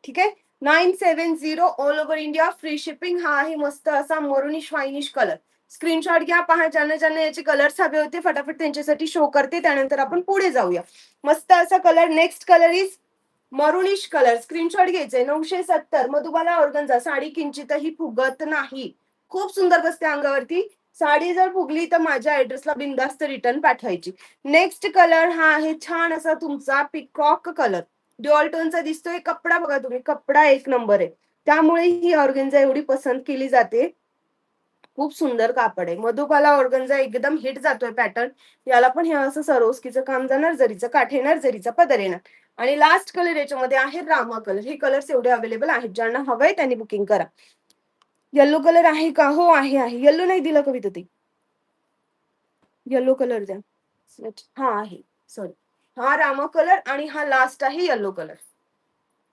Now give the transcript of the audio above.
ठीक आहे. 970 all over India, free shipping. हा आहे मस्त असा मरुनिश वाईनिश कलर. स्क्रीनशॉट घ्या, पहा ज्यांना ज्यांना याचे कलर्स हवे होते फटाफट त्यांच्यासाठी शो करते, त्यानंतर आपण पुढे जाऊया. मस्त असा colour. Next colour is maroonish colour. Screenshot घ्यायचंय. 970 मधुबाला ऑर्गन्झा. साडी किंचितही फुगत नाही, खूप सुंदर बसते अंगावरती. साडी जर फुगली तर माझ्या ऍड्रेसला बिंदास्त रिटर्न पाठवायची. नेक्स्ट कलर हा आहे छान असा तुमचा पिकॉक कलर. ड्युअल टोनचा दिसतोय. कपडा बघा तुम्ही, कपडा एक नंबर आहे. त्यामुळे ही ऑर्गन्झा एवढी पसंत केली जाते. खूप सुंदर कापड आहे. मधुबाला ऑर्गन्झा एकदम हिट जातोय पॅटर्न. याला पण हे असं सरोस्कीचं काम जाणार, जरीचं काठ येणार, जरीचा पदर येणार. आणि लास्ट कलर याच्यामध्ये आहे रामा कलर. हे कलर्स एवढे अवेलेबल आहेत. ज्यांना हवंय त्यांनी बुकिंग करा. येलो कलर आहे का? हो आहे आहे. येलो नाही दिलं कविता ती. येलो कलर द्या. हा आहे. सॉरी. हा रामा कलर आणि हा लास्ट आहे येलो कलर.